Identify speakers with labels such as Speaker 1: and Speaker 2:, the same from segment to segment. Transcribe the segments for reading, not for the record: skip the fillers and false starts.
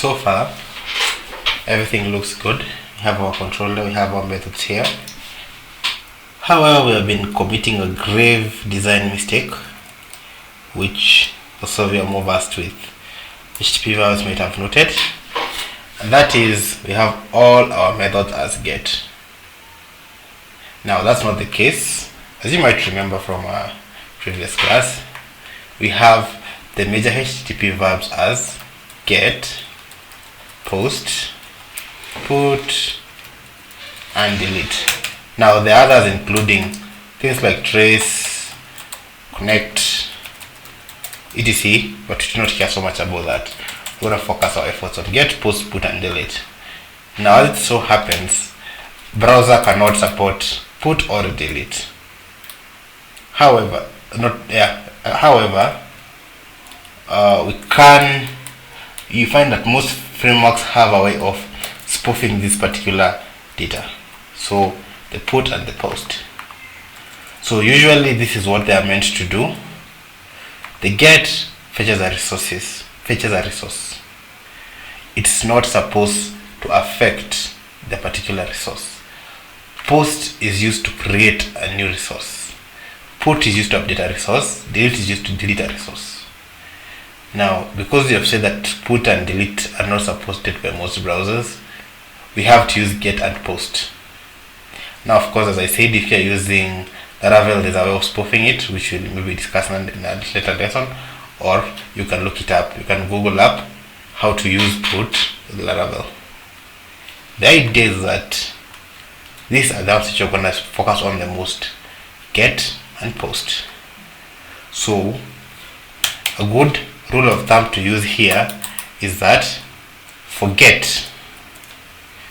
Speaker 1: So far everything looks good. We have our controller, we have our methods here. However, we have been committing a grave design mistake, which also we are more versed with HTTP verbs might have noted, and that is we have all our methods as get. Now that's not the case. As you might remember from our previous class, we have the major HTTP verbs as get, post, put, and delete. Now the others including things like trace, connect, etc. But we do not care so much about that. We're going to focus our efforts on get, post, put, and delete. Now as it so happens, browser cannot support put or delete. However, you find that most frameworks have a way of spoofing this particular data. So the put and the post. So usually this is what they are meant to do. The get fetches a resource. It's not supposed to affect the particular resource. Post is used to create a new resource. Put is used to update a resource. Delete is used to delete a resource. Now, because we have said that put and delete are not supported by most browsers, we have to use get and post. Now, of course, as I said, if you are using Laravel, there's a way of spoofing it, which we'll maybe discuss in a later lesson, or you can look it up. You can Google up how to use put with Laravel. The idea is that these are the ones that you're going to focus on the most: get and post. So, a good rule of thumb to use here is that for get,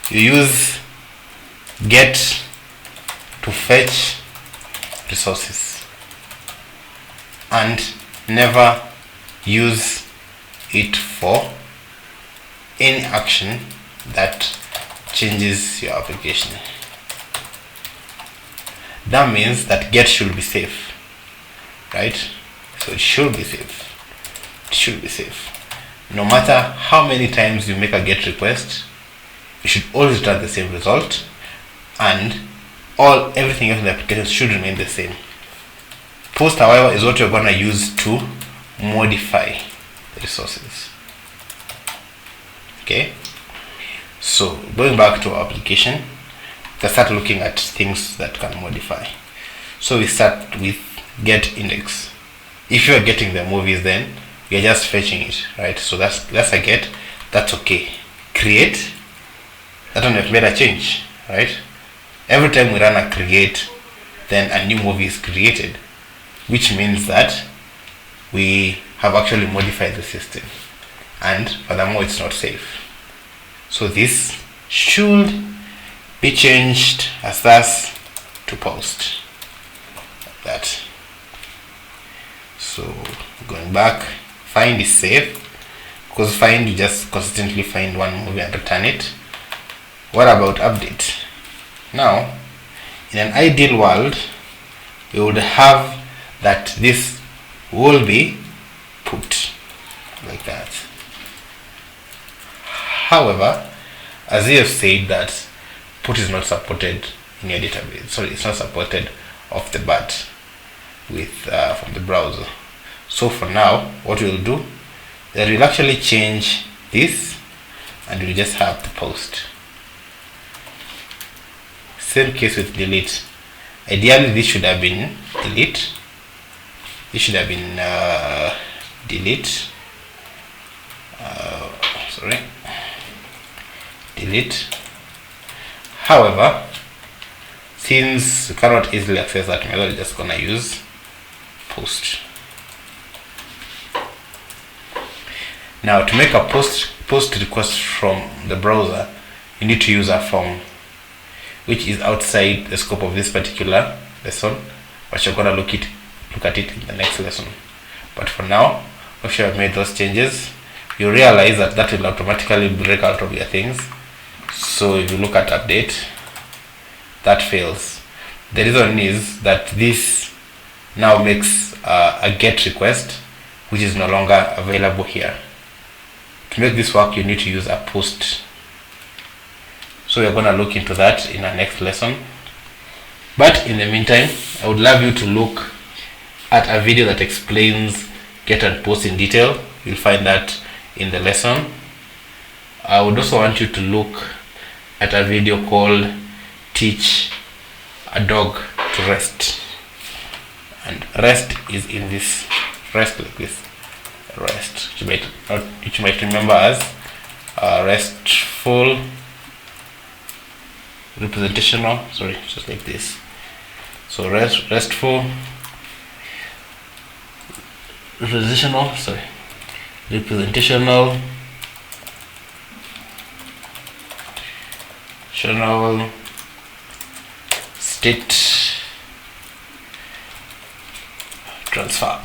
Speaker 1: you use get to fetch resources and never use it for any action that changes your application. That means that get should be safe, right? So it should be safe. It should be safe. No matter how many times you make a get request, you should always return the same result, and everything else in the application should remain the same. Post, however, is what you're going to use to modify the resources. Okay, so going back to our application, let's start looking at things that can modify. So we start with get index. If you are getting the movies, then we are just fetching it, right? So that's a get. That's okay. Create, that one we've made a change, right? Every time we run a create, then a new movie is created, which means that we have actually modified the system, and furthermore it's not safe. So this should be changed as thus to post, like that. So going back, find is safe, because find, you just consistently find one movie and return it. What about update? Now, in an ideal world, we would have that this will be put, like that. However, as we have said that put is not supported in your database, sorry, it's not supported off the bat with from the browser. So for now, what we'll do, that we'll actually change this, and we'll just have the post. Same case with delete. Ideally, this should have been delete. This should have been delete. Delete. However, since we cannot easily access that method, we're just gonna use post. Now, to make a post request from the browser, you need to use a form, which is outside the scope of this particular lesson, but you're gonna look at it in the next lesson. But for now, once you have made those changes, you realize that will automatically break out of your things. So if you look at update, that fails. The reason is that this now makes a get request, which is no longer available here. to make this work, you need to use a post. So we're going to look into that in our next lesson. But in the meantime, I would love you to look at a video that explains get and post in detail. You'll find that in the lesson. I would also want you to look at a video called Teach a Dog to Rest. And rest is in this, rest like this, rest, which you might remember as restful, representational, sorry, just like this. So restful, representational, sorry, representational, state transfer.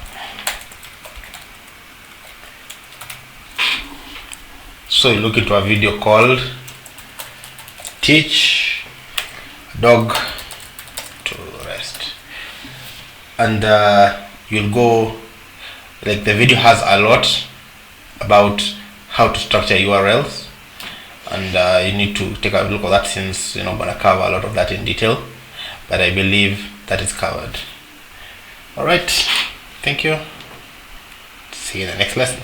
Speaker 1: So you look into a video called Teach a Dog to Rest, and you'll go, like, the video has a lot about how to structure URLs, and you need to take a look at that, since you're not going to cover a lot of that in detail, but I believe that is covered. Alright, thank you. See you in the next lesson.